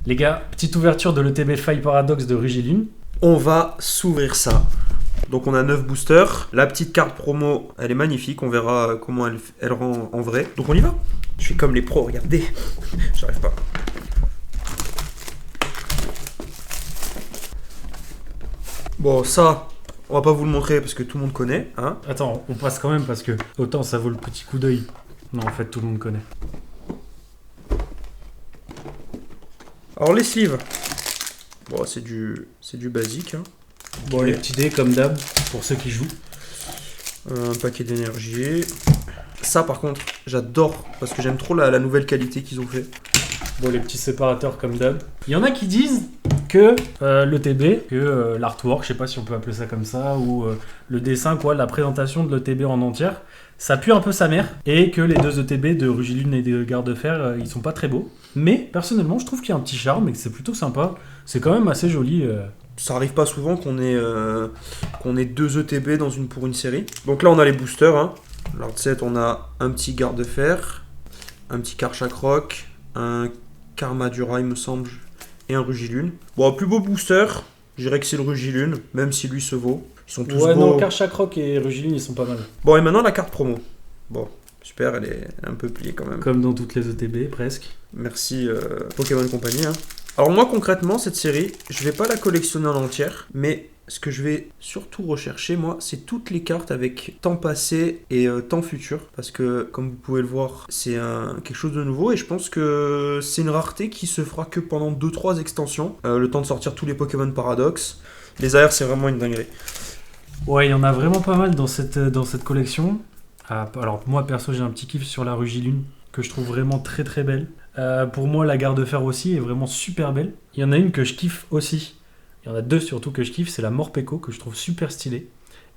Les gars, petite ouverture de l'ETB Faille Paradox de Rugilune. On va s'ouvrir ça. Donc on a 9 boosters. La petite carte promo, elle est magnifique. On verra comment elle rend en vrai. Donc on y va. Je suis comme les pros, regardez. J'arrive pas. Bon, ça, on va pas vous le montrer parce que tout le monde connaît. Hein. Attends, on passe quand même parce que autant ça vaut le petit coup d'œil. Non, en fait, tout le monde connaît. Alors les sleeves. Bon, c'est du basique. Hein. Bon, les petits dés comme d'hab pour ceux qui jouent. Un paquet d'énergie. Ça par contre, j'adore parce que j'aime trop la nouvelle qualité qu'ils ont fait. Bon, les petits séparateurs comme d'hab. Il y en a qui disent que l'ETB, que l'artwork, je sais pas si on peut appeler ça comme ça, ou le dessin, quoi, la présentation de l'ETB en entière, ça pue un peu sa mère, et que les deux ETB de Rugilune et de Garde-Fer, ils sont pas très beaux. Mais personnellement, je trouve qu'il y a un petit charme et que c'est plutôt sympa. C'est quand même assez joli. Ça arrive pas souvent qu'on ait deux ETB pour une série. Donc là, on a les boosters. Hein. Alors, de set, on a un petit Garde-Fer, un petit Karchak-Rock, un Karmadura, il me semble, et un Rugilune. Bon, plus beau booster, je dirais que c'est le Rugilune, même si lui se vaut. Ils sont tous beaux. Non, Karchak-Rock et Rugilune, ils sont pas mal. Bon, et maintenant, la carte promo. Bon, super, elle est un peu pliée quand même. Comme dans toutes les ETB, presque. Merci Pokémon Company. Hein. Alors moi concrètement cette série, je vais pas la collectionner en entière, mais ce que je vais surtout rechercher moi, c'est toutes les cartes avec temps passé et temps futur, parce que comme vous pouvez le voir, c'est quelque chose de nouveau et je pense que c'est une rareté qui se fera que pendant 2-3 extensions, le temps de sortir tous les Pokémon Paradox. Les AR c'est vraiment une dinguerie. Ouais, il y en a vraiment pas mal dans cette collection. Alors moi perso j'ai un petit kiff sur la Rugilune que je trouve vraiment très très belle. Pour moi, la Garde-Fer aussi est vraiment super belle. Il y en a une que je kiffe aussi. Il y en a deux surtout que je kiffe. C'est la Morpeko que je trouve super stylée.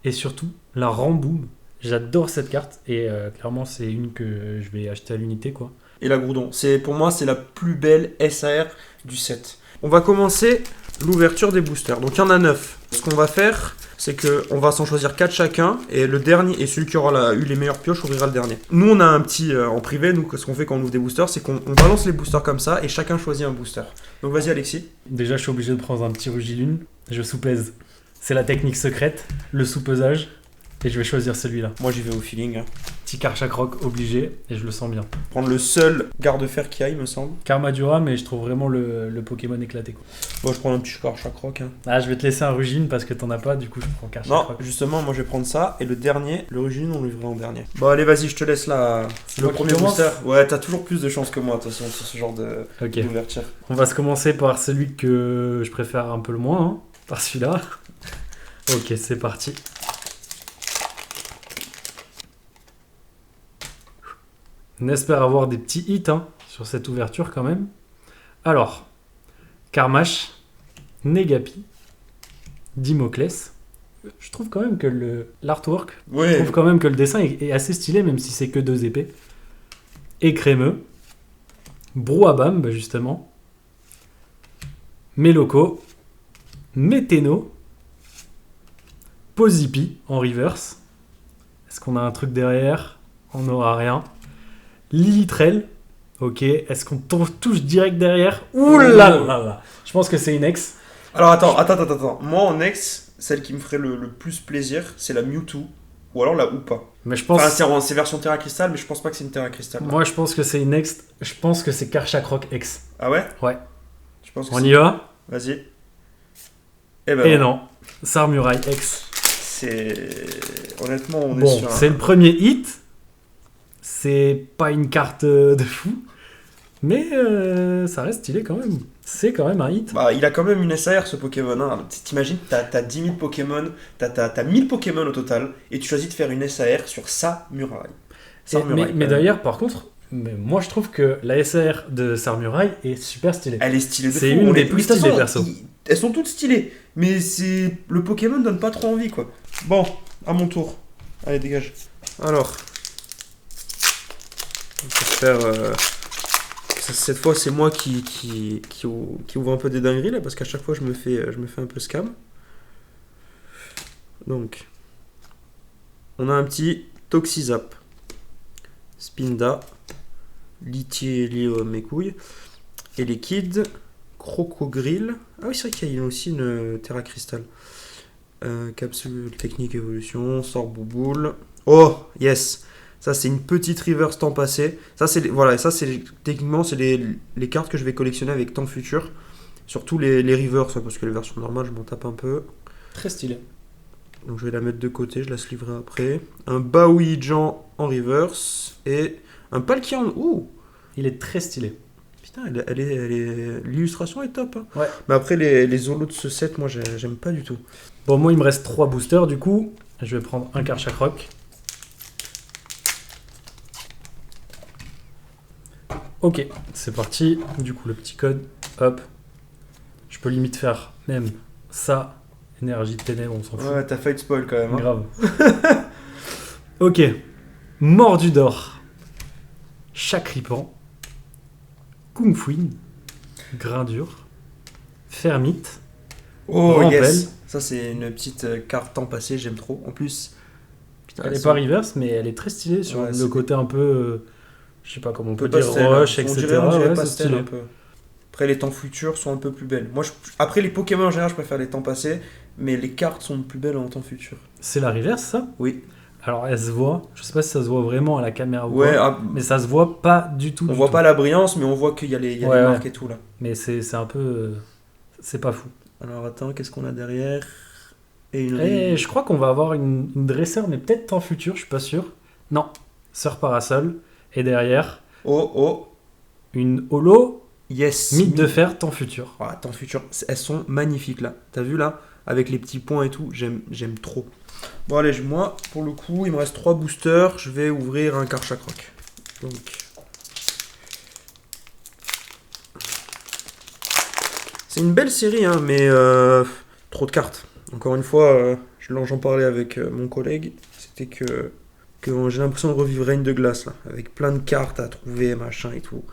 Et surtout, la Ramboom. J'adore cette carte. Et clairement, c'est une que je vais acheter à l'unité, quoi. Et la Groudon. Pour moi, c'est la plus belle SAR du set. On va commencer l'ouverture des boosters. Donc, il y en a 9. Ce qu'on va faire, c'est qu'on va s'en choisir 4 chacun. Et le dernier, et celui qui aura eu les meilleures pioches, ouvrira le dernier. Nous, on a un petit en privé. Nous, ce qu'on fait quand on ouvre des boosters, c'est qu'on balance les boosters comme ça. Et chacun choisit un booster. Donc, vas-y, Alexis. Déjà, je suis obligé de prendre un petit Rugilune. Je sous-pèse. C'est la technique secrète, le sous-pesage. Et je vais choisir celui-là. Moi, j'y vais au feeling. Petit Karchak-Rock obligé. Et je le sens bien. Prendre le seul Garde-Fer qui a, il me semble. Karmadura, mais je trouve vraiment le Pokémon éclaté, quoi. Moi, je prends un petit Karchak-Rock. Hein. Ah, je vais te laisser un Rugilune parce que t'en as pas, du coup je prends Karchak-Rock. Non, justement, moi je vais prendre ça. Et le dernier, le Rugilune, on l'ouvrira en dernier. Bon, allez, vas-y, je te laisse là. Le premier booster. Ouais, t'as toujours plus de chance que moi, de toute façon, sur ce genre d'ouverture. On va se commencer par celui que je préfère un peu le moins, hein, par celui-là. Ok, c'est parti. On espère avoir des petits hits hein, sur cette ouverture quand même. Alors, Karmash, Negapi, Dimoclès. Je trouve quand même que l'artwork, ouais. Je trouve quand même que le dessin est assez stylé, même si c'est que 2 épées. Écrémeux, Brouhabam, bah justement, Meloko, Météno, Pozipi en reverse. Est-ce qu'on a un truc derrière? On n'aura rien. Lilitrel, ok. Est-ce qu'on touche direct derrière? Ouh là là là. Je pense que c'est une ex. Alors attends. Moi en ex, celle qui me ferait le plus plaisir, c'est la Mewtwo. Ou alors la Hoopa. Mais je pense... Enfin, c'est version Terra Crystal, mais je pense pas que c'est une Terra Crystal. Moi, je pense que c'est une ex. Je pense que c'est Karchak-Rock X. Ah ouais? Ouais. Je pense que on y va? Vas-y. Et non. Sarmurai X. Honnêtement, on bon, est sur c'est le premier hit. C'est pas une carte de fou. Mais ça reste stylé quand même. C'est quand même un hit. Bah, il a quand même une SAR ce Pokémon. Hein. T'imagines, t'as 10 000 Pokémon, t'as 1000 Pokémon au total, et tu choisis de faire une SAR sur Sarmurai. Mais d'ailleurs, par contre, moi je trouve que la SAR de Sarmurai est super stylée. Elle est stylée de fou. C'est une des plus stylées perso. Elles sont toutes stylées, mais le Pokémon donne pas trop envie quoi. Bon, à mon tour. Allez, dégage. Alors, on va faire. Cette fois, c'est moi qui ouvre un peu des dingueries là, parce qu'à chaque fois, je me fais un peu scam. Donc, on a un petit Toxizap, Spinda, Lithielium mes couilles, et Liquide, Crocogrill. Ah oui, c'est vrai qu'il y a aussi une Terra Crystal. Capsule technique évolution, sort bouboule. Oh, yes! Ça, c'est une petite reverse temps passé. Ça, voilà, ça, c'est techniquement, c'est les cartes que je vais collectionner avec temps futur. Surtout les reverse, parce que les versions normales, je m'en tape un peu. Très stylé. Donc, je vais la mettre de côté, je la livrer après. Un Baoui-Jan en reverse. Et un Palkia en. Ouh! Il est très stylé. Putain, l'illustration est top. Hein. Ouais. Mais après, les holos de ce set, moi, j'aime pas du tout. Bon, moi, il me reste 3 boosters, du coup. Je vais prendre un Karchakroc. Ok, c'est parti. Du coup, le petit code, hop. Je peux limite faire même ça. Énergie de ténèbres, on s'en fout. Ouais, t'as failli te spoil quand même. Hein. Grave. Ok. Mordu d'or. Chacripan. Kung Fuin. Grain dur. Fermite. Oh, Rampel. yes! Ça, c'est une petite carte temps passé, j'aime trop. En plus, putain, Elle est pas reverse, mais elle est très stylée sur Ouais, le c'est côté un peu. Je sais pas comment on peut peu dire, pastel, roche, hein. etc. On dirait Ouais, c'est pastel stylé. un peu. Après, les temps futurs sont un peu plus belles. Moi, après, les Pokémon en général, je préfère les temps passés, mais les cartes sont plus belles en temps futur. C'est la reverse, ça? Oui. Alors, elle se voit. Je sais pas si ça se voit vraiment à la caméra ou Ouais, quoi. Mais ça se voit pas du tout. on voit pas la brillance, mais on voit qu'il y a les Ouais, marques ouais. et tout là. Mais c'est un peu. C'est pas fou. Alors, attends, qu'est-ce qu'on a derrière? Et Et je crois qu'on va avoir une dresseur, mais peut-être en futur, je suis pas sûr. Non, Sœur Parasol. Et derrière, Oh, une holo yes! mythe de fer, temps futur. Ah, temps futur, elles sont magnifiques là. T'as vu là? Avec les petits points et tout, j'aime trop. Bon, allez, moi, pour le coup, il me reste 3 boosters. Je vais ouvrir un Karchakroc. Donc. C'est une belle série, hein, mais trop de cartes. Encore une fois, j'en parlais avec mon collègue. C'était que j'ai l'impression de revivre Reine de Glace, là. Avec plein de cartes à trouver, machin et tout.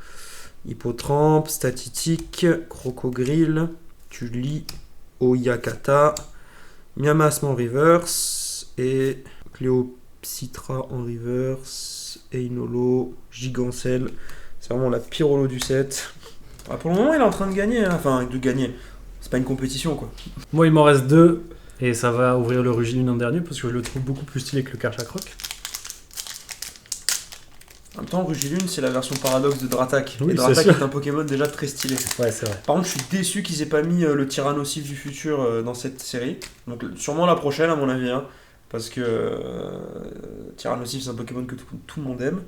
Hippotrampe, Statitique, Crocogrill, Tully, Oyakata, Miamasme en reverse et Cléopsitra en reverse et Inolo, Gigancelle. C'est vraiment la pire holo du set. Ah, pour le moment, il est en train de gagner. Hein. Enfin, de gagner. C'est pas une compétition, quoi. Moi, il m'en reste 2. Et ça va ouvrir le Rugilune en dernier parce que je le trouve beaucoup plus stylé que le Karchakroc. En même temps, Rugilune, c'est la version paradoxe de Dratak. Oui, et c'est Dratak sûr. est un Pokémon déjà très stylé. Ouais, c'est vrai. Par contre, je suis déçu qu'ils aient pas mis le Tyrannosif du futur dans cette série. Donc, sûrement la prochaine, à mon avis. Hein, parce que Tyrannosif, c'est un Pokémon que tout le monde aime.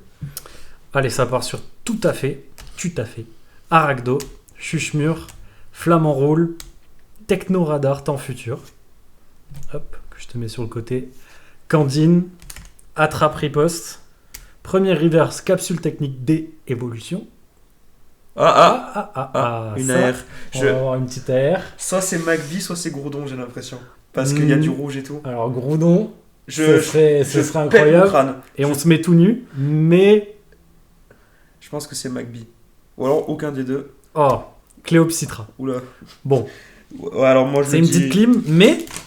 Allez, ça part sur tout à fait. Arachdo, Chuchemur, Flamant Roule, Techno Radar, temps futur. Hop, que je te mets sur le côté. Candine, Attrape Riposte. Première reverse, capsule technique D, évolution. Une ça, AR. On va avoir une petite AR. Soit c'est McVie, soit c'est Gourdon, j'ai l'impression. Parce qu'il y a du rouge et tout. Alors, Groudon, Je ce serait pète mon incroyable. crâne. Et on se met tout nu, mais. Je pense que c'est McVie. Ou alors aucun des deux. Oh, Cléopsitra. Oula. Bon, Ouais, alors moi je c'est me une dis... petite clim,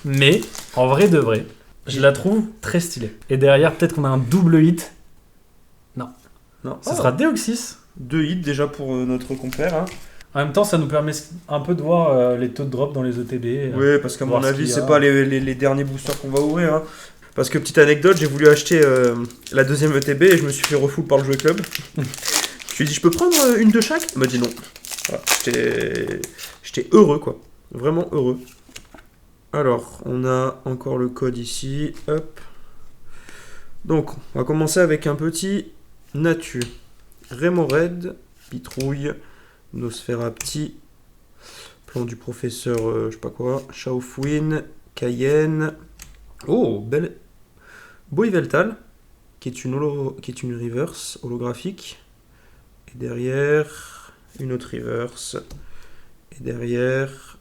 mais, en vrai de vrai, je la trouve très stylée. Et derrière, peut-être qu'on a un double hit. Non. Ce sera Deoxys. 2 hits déjà pour notre compère. Hein. En même temps, ça nous permet un peu de voir les taux de drop dans les ETB. Oui, parce qu'à voir mon ce avis, qu'il y c'est a. pas les derniers boosters qu'on va ouvrir. Hein. Parce que, petite anecdote, j'ai voulu acheter la deuxième ETB et je me suis fait refoule par le jouet club. Je lui ai dit, je peux prendre une de chaque? Il m'a dit non. Voilà, j'étais heureux, quoi. Vraiment heureux. Alors, on a encore le code ici. Hop. Donc, on va commencer avec un petit Natu. Rémoraid, Pitrouille, Nosferapti, Plan du professeur, je sais pas quoi, Shaofouine, Cayenne. Oh, belle. Boiveltal, qui est une reverse holographique. Et derrière, une autre reverse. Et derrière,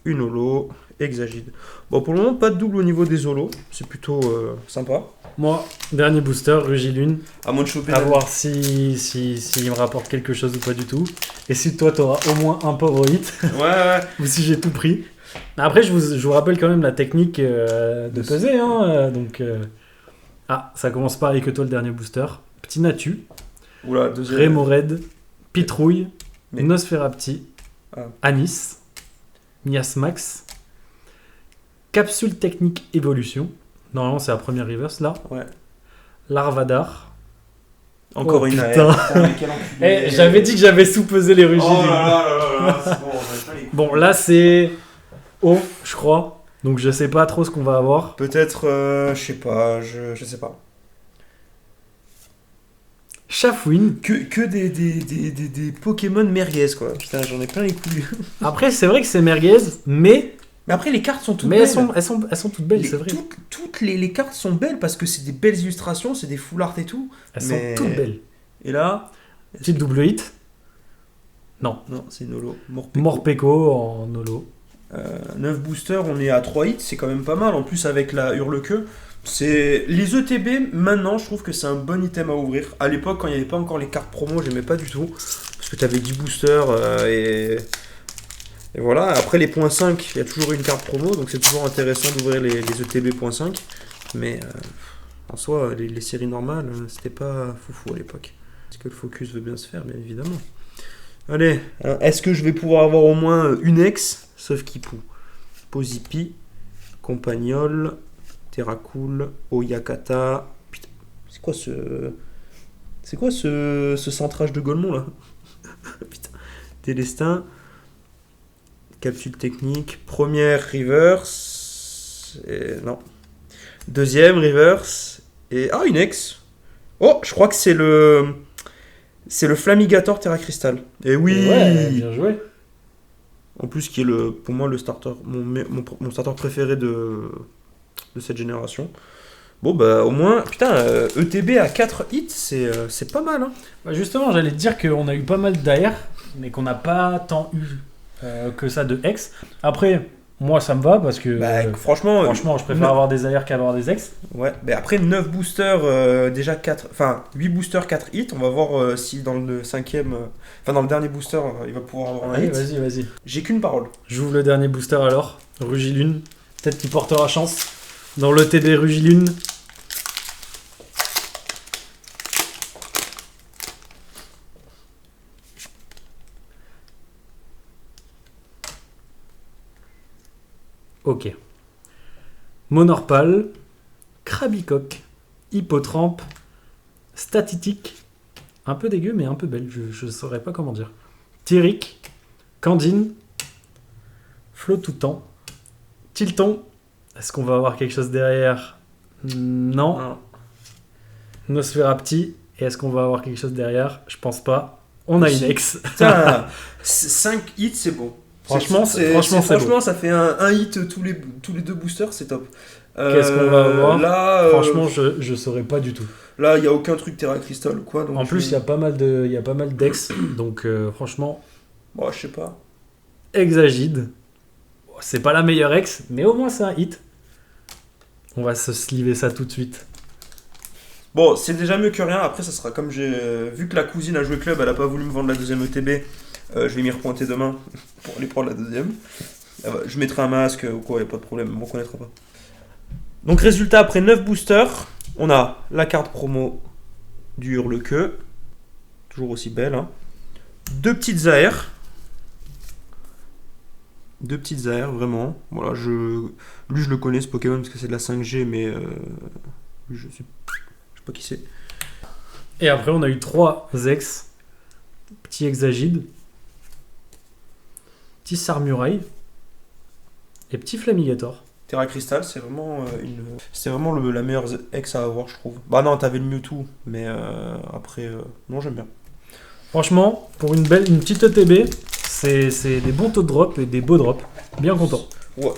une holo. Exagide. Bon, pour le moment, pas de double au niveau des holos. C'est plutôt sympa. Moi, dernier booster, Rugilune. À moins de choper. À voir si il me rapporte quelque chose ou pas du tout. Et si toi, t'auras au moins un pauvre hit. Ouais. Ou si j'ai tout pris. Après, je vous rappelle quand même la technique de peser. Hein, donc, Ah, ça commence pareil que toi, le dernier booster. Petit Natu, Oula, deuxième. Rémoraid, Pitrouille, Mais- Nosferapti, Anis, Miasmax, Capsule Technique Évolution. Normalement, c'est la première reverse là. Ouais. Larvadar. Encore une putain. AR. Putain, mais quel enculé. J'avais dit que j'avais sous-pesé les rugies. Oh là là là là, c'est bon, on a pas les couilles. Bon, là, c'est O, je crois. Donc, je sais pas trop ce qu'on va avoir. Peut-être, je sais pas, je sais pas. Chafouine. Que des Pokémon merguez, quoi. Putain, j'en ai plein les couilles. Après, c'est vrai que c'est merguez, mais Mais après, les cartes sont toutes mais belles. elles sont toutes belles, c'est vrai. Toutes les cartes sont belles parce que c'est des belles illustrations, c'est des full art et tout. Elles mais- sont toutes belles. Et là, Petite double hit. Non. non, c'est Nolo. Morpeko. Morpeko en holo. 9 boosters, on est à 3 hits, c'est quand même pas mal. En plus, avec la Hurle-Queue, c'est les ETB. Maintenant, je trouve que c'est un bon item à ouvrir. À l'époque, quand il n'y avait pas encore les cartes promo, j'aimais pas du tout parce que tu avais 10 boosters et voilà. Après les points 5, il y a toujours une carte promo, donc c'est toujours intéressant d'ouvrir les ETB points 5. Mais en soi, les séries normales, c'était pas foufou à l'époque. Est-ce que le focus veut bien se faire, bien évidemment. Allez, est-ce que je vais pouvoir avoir au moins une ex, sauf Kipou, Pozipi, Compagnol, Terracool, Oyakata. Putain, c'est quoi ce centrage de Golemon là? Putain. Télestin, Capsule Technique, première reverse, non. Deuxième reverse, et une ex. Oh, je crois que c'est le Flamigator Terra Crystal. Et oui. Ouais, bien joué. En plus, qui est pour moi le starter, mon starter préféré de cette génération. Bon, bah au moins, putain, ETB à 4 hits, c'est pas mal. Hein. Bah, justement, j'allais te dire qu'on a eu pas mal d'AR, mais qu'on n'a pas tant eu que ça de ex. Après, moi ça me va parce que franchement, je préfère avoir des AR qu'avoir des ex. Ouais, mais après 9 boosters, déjà 8 boosters, 4 hits. On va voir si dans le cinquième, dans le dernier booster, il va pouvoir avoir un Allez, hit. vas-y. J'ai qu'une parole. J'ouvre le dernier booster alors. Rugilune. Peut-être qu'il portera chance. Dans le TB Rugilune. Ok. Monorpal, Krabicoque, Hippotrampe, Statitique, un peu dégueu mais un peu belle, je saurais pas comment dire. Tyric, Candine, Flotoutan, Tilton, est-ce qu'on va avoir quelque chose derrière? Non. Nosferapti, et est-ce qu'on va avoir quelque chose derrière? Je pense pas. On a une ex. Putain, 5 hits, c'est bon. Franchement, ça fait un hit tous les 2 boosters, c'est top. Qu'est-ce qu'on va avoir? Là, franchement, je saurais pas du tout. Là, il n'y a aucun truc Terra Crystal ou quoi. Donc en plus, il y a pas mal d'ex, donc franchement, bon, je sais pas. Exagide. C'est pas la meilleure ex, mais au moins c'est un hit. On va se sliver ça tout de suite. Bon, c'est déjà mieux que rien. Après, ça sera comme j'ai vu que la cousine a joué club, elle a pas voulu me vendre la deuxième ETB. Je vais m'y repointer demain pour aller prendre la deuxième. Je mettrai un masque ou quoi, y a pas de problème, on me reconnaîtra pas. Donc résultat, après 9 boosters, on a la carte promo du Hurle-Queue, toujours aussi belle. Hein. 2 petites AR. 2 petites AR, vraiment. Voilà, lui je le connais ce Pokémon parce que c'est de la 5G, mais lui, je sais pas qui c'est. Et après, on a eu 3 ex. Petit Exagide. Petit Sarmuraille. Et petit Flamigator. Terra Crystal, c'est vraiment la meilleure ex à avoir, je trouve. Bah non, t'avais le Mewtwo, mais après, non, j'aime bien. Franchement, pour une petite ETB, c'est des bons taux de drop et des beaux drops. Bien content. Ouais.